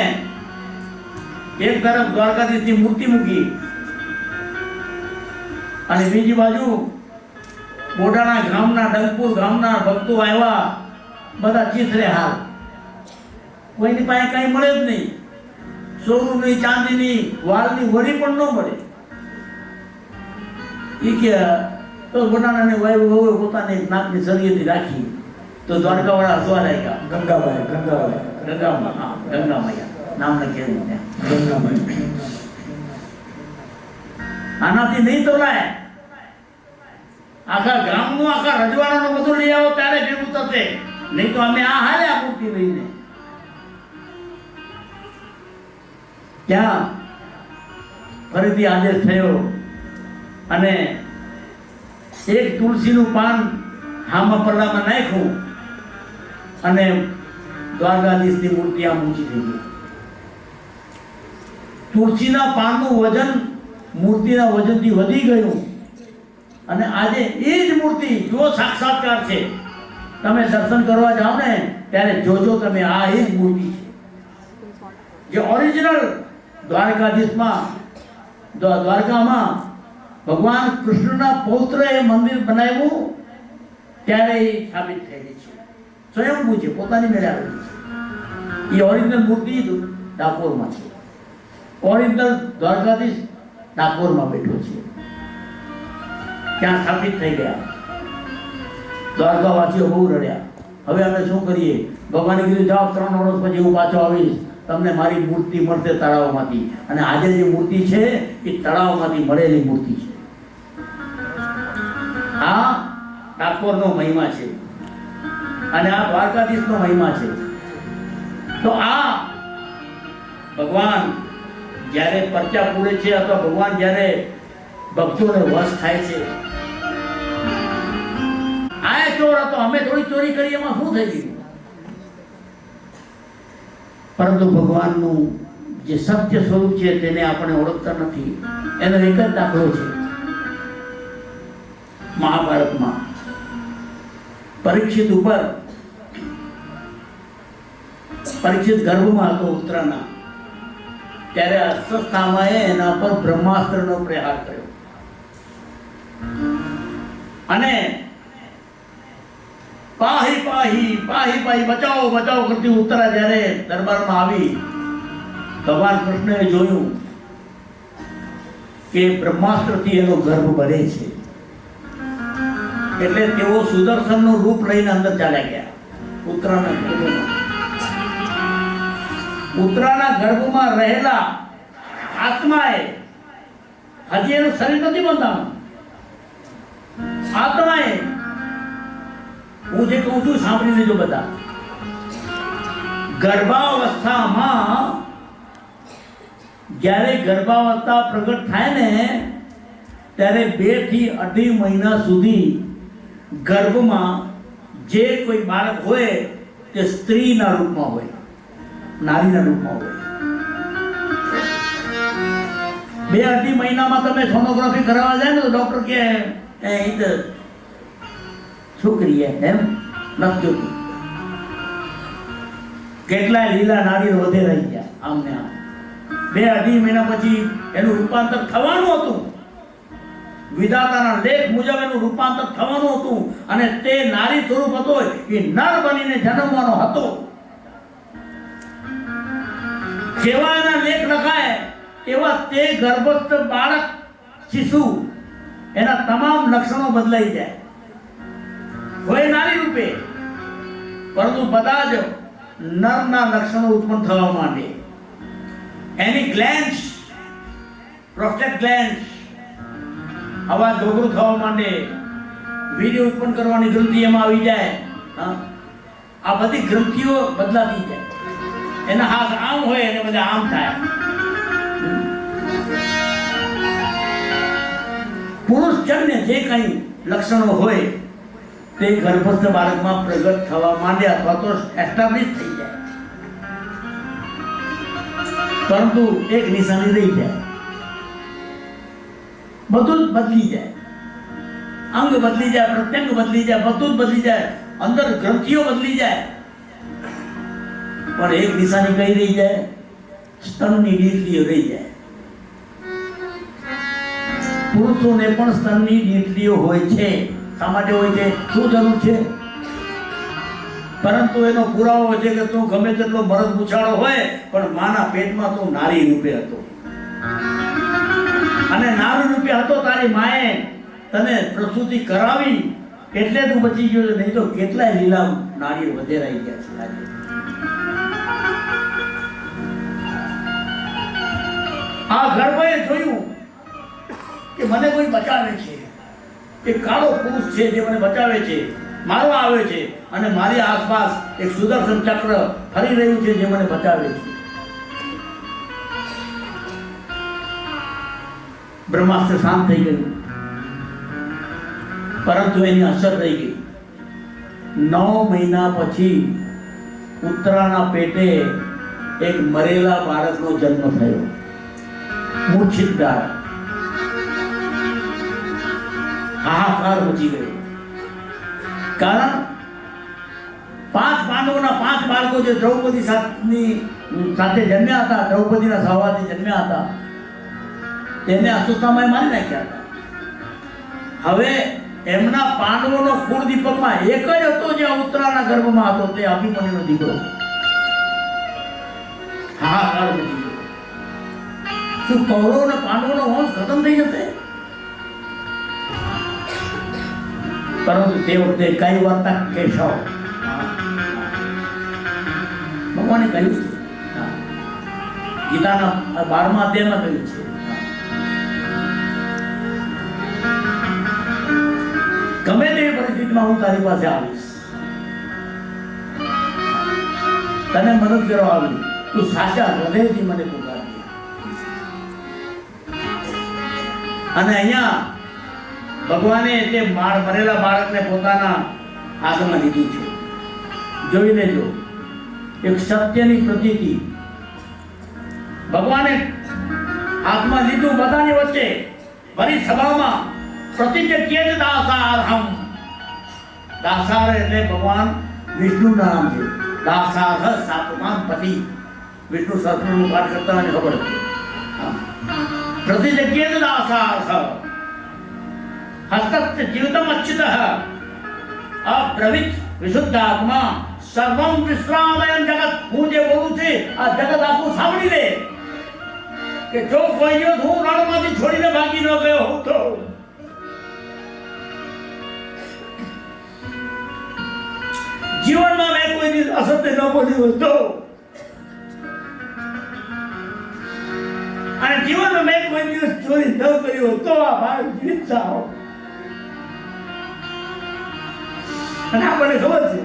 એક તરફ દ્વારકાધીશની મૂર્તિ મૂકી અને બીજી બાજુ બોડાણા ગામના, ડંગપુર ગામના ભક્તો આવ્યા. બધા ચીથરે હાલ, કોઈની પાસે કઈ મળે જ નહીં. સોનું નહીં, ચાંદીની વાલની વળી પણ ન મળે. એ કે તો બોડાણાને વાયુ પોતાની નાકની શરીરથી રાખી. તો દ્વારકાવાળા હસવા લાગ્યા. ગંગામાયા નામ લખેલું ત્યાં, ગંગામાયા. આનાથી નહીં તો લાય, આખા ગામનું, આખા રજવાડાનું બધું લઈ આવો ત્યારે ભેગું થશે. નહીં તો અમે આ હાલે આ મૂર્તિ લઈને. ત્યાં ફરીથી આદેશ થયો અને એક તુલસીનું પાન હામાં પલ્લામાં નાખ્યું અને દ્વારકાધીશની મૂર્તિ આમ ઊંચી થઈ ગઈ. તુલસીના પાનનું વજન મૂર્તિના વજનથી વધી ગયું અને આજે એ જ મૂર્તિ જો સાક્ષાત્કાર છે, તમે દર્શન કરવા જાઓ ને ત્યારે જોજો તમે આ એ જ મૂર્તિ છે જે ઓરિજિનલ દ્વારકામાં ભગવાન કૃષ્ણના પૌત્રએ મંદિર બનાવ્યું ત્યારે એ સાબિત થયેલી છે, સ્વયંભૂ છે, પોતાની મેળે આવેલી છે। એ ઓરિજિનલ મૂર્તિ ડાકોરમાં છે, ઓરિજિનલ દ્વારકાધીશ ડાકોરમાં બેઠો છે, ત્યાં સ્થાપિત થઈ ગયા। દ્વારકાવાસીઓ બહુ રડ્યા, હવે અમે શું કરીએ? ભગવાને કીધું જાઓ 3 વર્ષ પછી હું પાછો આવીશ, તમને મારી મૂર્તિ મળશે તળાવમાંથી। અને આજે જે મૂર્તિ છે એ તળાવમાંથી મળેલી મૂર્તિ છે। આ ડાકોરનો મહિમા છે અને આ દ્વારકાધીશનો મહિમા છે। તો આ ભગવાન જ્યારે પરચા પૂરે છે અથવા ભગવાન જ્યારે ભક્તોને વશ થાય છે, આ ચોર હતો, અમે થોડી ચોરી કરી, એમાં શું થઈ ગયું? પરંતુ ભગવાનનું જે સત્ય સ્વરૂપ છે તેને આપણે ઓળખતા નથી। એનો એક જ દાખલો છે મહાભારતમાં પરીક્ષિત ગર્ભમાં હતો ઉત્તરાના, ત્યારે અશ્વત્થામાએ એના પર બ્રહ્માસ્ત્રનો પ્રહાર કર્યો અને પાહી પાહી પાહી પાહી બચાવો બચાવો કરતી ઉત્તરા જ્યારે દરબારમાં આવી, ભગવાન કૃષ્ણએ જોયું કે બ્રહ્માસ્ત્રથી એનો ગર્ભ ભરે છે, એટલે તેઓ સુદર્શનનું રૂપ લઈને અંદર ચાલ્યા ગયા ઉત્તરાના ગર્ભમાં। ઉત્તરાના ગર્ભમાં રહેલા આત્માએ, હજી એનું શરીર નથી બંધાયું, આત્માએ, હું જે કહું છું સાંભળી લેજો બધા, ગર્ભાવસ્થામાં જ્યારે ગર્ભાવસ્થા પ્રગટ થાય ને ત્યારે 2 થી 2.5 મહિના સુધી ગર્ભમાં જે કોઈ બાળક હોય તે સ્ત્રીના રૂપમાં હોય, નારીના રૂપમાં હોય। 2-2.5 મહિનામાં તમે સોનોગ્રાફી કરાવવા જાય ને તો ડોક્ટર કહે એ તો છોકરી એમ નથી જોતી। કેટલાય લીલા નાળિયેર વધે રહી ગયા આમને આમ। 2-2.5 મહિના પછી એનું રૂપાંતર થવાનું હતું, વિધાતાના લેખ મુજબ એનું રૂપાંતર થવાનું હતું અને તે નારી સ્વરૂપ હતો, એ નર બનીને જન્મવાનો હતો। જેવા એના લેખ લખાય એવા તે ગર્ભસ્થ બાળક શિશુ એના તમામ લક્ષણો બદલાઈ જાય, હોય નારી રૂપે, પરંતુ બધા જ નરના લક્ષણો ઉત્પન્ન થવા માંડે। એની ગ્લેન્ડ્સ, પ્રોસ્ટેટ ગ્લેન્ડ્સ, અવાજ ઘોઘરો થવા માંડે, વીર્ય ઉત્પન્ન કરવાની ગ્રંથિ એમાં આવી જાય। આ બધી ગ્રંથિઓ બદલાતી જાય, એના હાથ આમ હોય એને બધા આમ થાય। પુરુષજન્ય જે કંઈ લક્ષણો હોય તે ગર્ભસ્થ બાળકમાં પ્રગટ થવા માંડે અથવા તો એસ્ટાબ્લિશ થઈ જાય, પરંતુ એક નિશાની રહી જાય, બધું જ બદલી જાય, અંગ બદલી જાય, પ્રત્યંગ બદલી જાય, બધું જ બદલી જાય, અંદર ગ્રંથિઓ બદલી જાય, પણ એક નિશાની કઈ રહી જાય? સ્તનની ડીટલીઓ રહી જાય। પુરુષોને પણ સ્તનની ડીટલીઓ હોય છે। શા માટે હોય છે? શું જરૂર છે? પરંતુ એનો પુરાવો છે કે તું ગમે તેટલો મરદ પૂછાડો હોય પણ માના પેટમાં તું નારી રૂપે હતો, અને નારી રૂપે હતો તારી માએ તને પ્રસૂતિ કરાવી એટલે તું બચી ગયો, નહીં તો કેટલાય લીલા નારી વધેરાઈ ગયા છે આજે। આ ગર્ભએ જોયું કે મને કોઈ બચાવે છે, એક કાળો પુરુષ છે જે મને બચાવે છે, મારવા આવે છે અને મારી આસપાસ એક સુદર્શન ચક્ર ફરી રહ્યું છે જે મને બચાવે છે। બ્રહ્માસ્ત્ર શાંત થઈ ગયું, પરંતુ એની અસર રહી ગઈ। 9 મહિના પછી ઉત્તરાના પેટે એક મરેલા બાળકનો જન્મ થયો, મૂર્છિત બાળક। હાહાકાર મચી ગયો. કારણ 5 પાંડવોના 5 બાળકો જે દ્રૌપદી સાથે જન્મ્યા હતા, દ્રૌપદીના સહવાથી જન્મ્યા હતા, તેને અશ્વત્થામાએ મારી નાખ્યા હતા. હવે એમના પાંડવોનો કુળ દીપકમાં એક જ હતો જે ઉત્તરાના ગર્ભમાં હતો, તે અભિમન્યુનો દીકરો. હાહાકાર મચી ગયો. શું કૌરવ અને પાંડવોનો વંશ ખતમ થઈ જશે? પરંતુ તે વખતે કઈ વાર્તા કેશવ ભગવાને કહ્યું છે, ગીતાના 12મા અધ્યાયમાં કહ્યું છે, ગમે તેવી પરિસ્થિતિમાં હું તારી પાસે આવીશ, તને મદદ કરવા આવી, તું સાચા હૃદયથી મને પુકારજે. અને અહીંયા ભગવાને તે મરેલા બાળકને પોતાના હાથમાં લીધું છે. જોઈ લેજો, એક સત્યની પ્રતીતિ ભગવાને હાથમાં લીધું. બધાની વચ્ચે ભરી સભામાં પ્રતિજ્ઞ દાસારહમ. દાસાર એટલે ભગવાન વિષ્ણુનું નામ છે. દાસારહ સાતમાન પતિ. વિષ્ણુ સહસ્રનામનો પાઠ કરતા મને ખબર છે. પ્રતિજ્ઞ દાસારહ હસ્તસ્ય જીવિતમ અચ્યુતઃ અબ્રવીત વિશુદ્ધાત્મા સર્વમ વિશ્રામયં જગત. હું જે બોલું છું આ જગત આખું સાંભળી લે કે જો કોઈ દિવસ હું રણમાંથી છોડીને ભાગી ન ગયો હું તો જીવનમાં મેં કોઈ દિવસ અસત્ય ન બોલ્યું હતો, અને જીવનમાં મેં કોઈ દિવસ ચોરી ન કર્યું હતો. આ ભાઈ જીવિત થાઓ. અને આપણને ખબર છે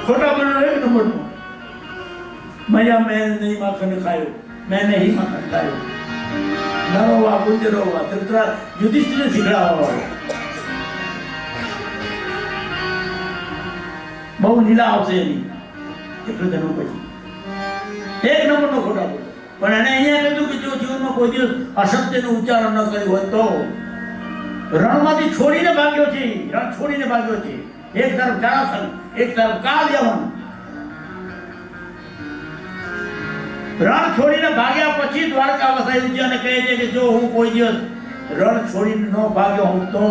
ખોટા બોલવાનો એક નંબરનો. મજા મેં નહીં માખણ ખાયો, મેં નહીં માખણ ખાયો. નરોવા ગુંજરોવા ધૃતરાજ યુધિષ્ઠિરને શીખડાવવા બહુ લીલા આવશે એની એટલું જન્મ પછી. એક નંબરનો ખોટા બોલ. પણ એને અહીંયા કીધું કે જો જીવનમાં કોઈ દિવસ અસત્યનું ઉચ્ચારણ ન કર્યું હોય તો રણમાંથી છોડીને ભાગ્યો છે. રણ છોડીને ભાગ્યો છે. એક તરફ જરાસંધ, એક તરફ કાલયવન. રણ છોડીને ભાગ્યા પછી દ્વારકા વસાયું છે અને કહે છે કે જો હું કોઈ દિવસ રણ છોડીને ન ભાગ્યો હું તો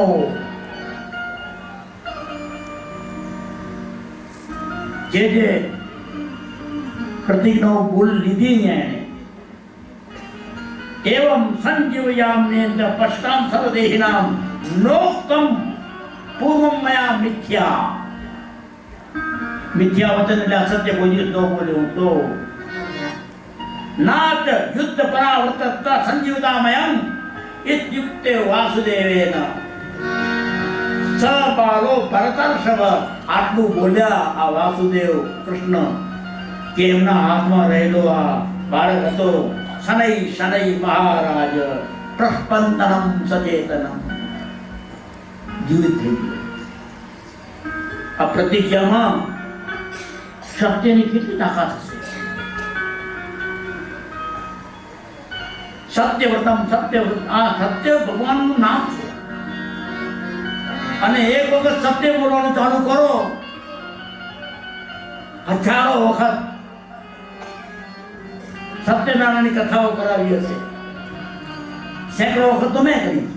જે પ્રતિજ્ઞાઓ ભૂલ લીધી એને એવમ સંજીવયામ્ને પશ્ચામ સર્વદેહિનામ નોક્તમ પૂર્વમ મયા મિથ્યા. મિથ્યા વચન એટલે અસત્ય કોઈ દિવસ ન બોલ્યો તો નાત યુદ્ધ પરાવર્તત સંજીવતામયમ ઇત્યુક્તે વાસુદેવેન સ બાલો ભરતર્ષભ. આટલું બોલ્યા આ વાસુદેવ કૃષ્ણ કે એમના હાથમાં રહેલો આ બાળક હતો શનૈ શનૈ મહારાજ પ્રસ્પંદનમ સચેતનમ. જીવિત થઈ ગયો. આ પ્રતિજ્ઞામાં સત્યની કેટલી તાકાત હશે. સત્યવ્રતમ સત્યવ્રત. આ સત્ય ભગવાનનું નામ છે. અને એક વખત સત્ય બોલવાનું ચાલુ કરો, હજારો વખત સત્યનારાયણની કથાઓ કરાવી હશે. સેંકડો વખત તો મેં કરી છે.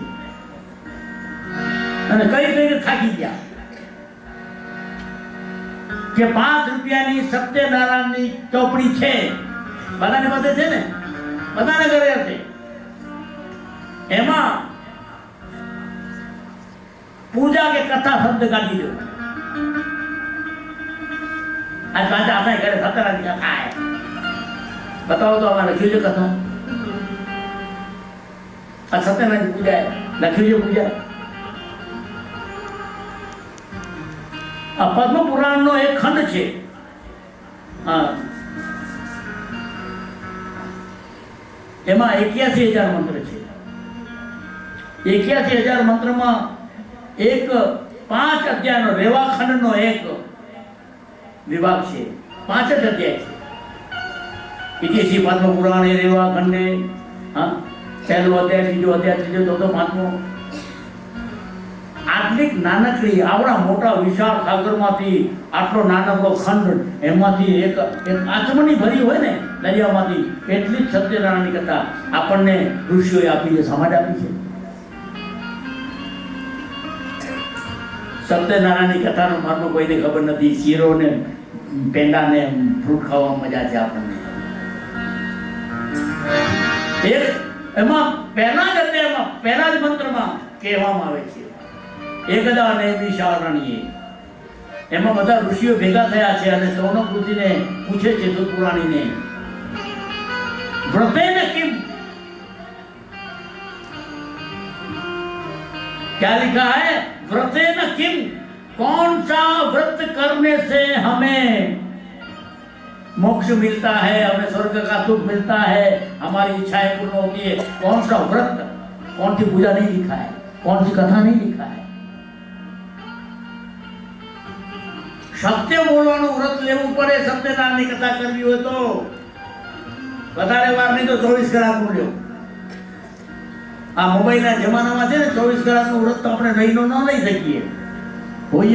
અને કઈ કઈને થાકી ગયા કે 5 રૂપિયાની સત્યનારાયણની ચોપડી છે. બધાને પાસે છે ને, બધાને ઘરે હશે. એમાં પૂજા કે કથા શબ્દ કાઢી દો. આજ પાછા આપણે ઘરે સત્યનારાયણની કથા આવે बताओ तो हमारा लख्यू जो कथा आ सत्यनारायण पूजा लख्यू जो पूजा आ पद्म पुराण नो एक खंड छे. हाँ एमा 81,000 मंत्र छे. 81,000 मंत्र में एक 5 अध्याय नो रेवा खंड नो एक विभाग छे. 5 ज अध्याय छे. इतिहासी पद्म पुराण रेवा खंडे. हाँ पहलो अध्याय, बीजो अध्याय, तीजो, चौथो, पांचमो આટલી નાનકડી આવડા મોટા વિશાળ સાગરમાંથી આટલો નાનકડો ખંડ એમાંથી એક આચમની ભરી હોય ને દરિયામાંથી એટલી જ સત્યનારાયણની કથા આપણને ઋષિઓએ આપી છે. સમાજ આપી છે. સત્યનારાયણની કથાનો મર્મ કોઈને ખબર નથી. શીરો ને પેંડા ને ફ્રૂટ ખાવામાં મજા છે આપણને. એક એમાં પહેલા જ અધ્યાયમાં પહેલા જ મંત્રમાં કહેવામાં આવે છે એકદા નૈમિષારણ્યે. એમાં બધા ઋષિઓ ભેગા થયા છે અને સૌનક ઋષિને પૂછે છે સુતપુરાણીને વ્રતેન કિમ, क्या लिखा है? व्रतेन किम, कौन सा व्रत करने से हमें मोक्ष मिलता है, हमें स्वर्ग का सुख मिलता है, हमारी इच्छाएं पूर्ण होती है. कौन सा व्रत, कौन सी पूजा नहीं लिखा है, कौन सी कथा नहीं लिखा है. સત્ય બોલવાનું વ્રત લેવું પડે. સત્યનારાયણની કથા કરવી હોય તો વધારે વાર નહીં તો 24 કલાકનું લ્યો. આ મોબાઈલના જમાનામાં છે ને 24 કલાકનું વ્રત તો આપણે રહીનો ન લઈ શકીએ. હોઈએ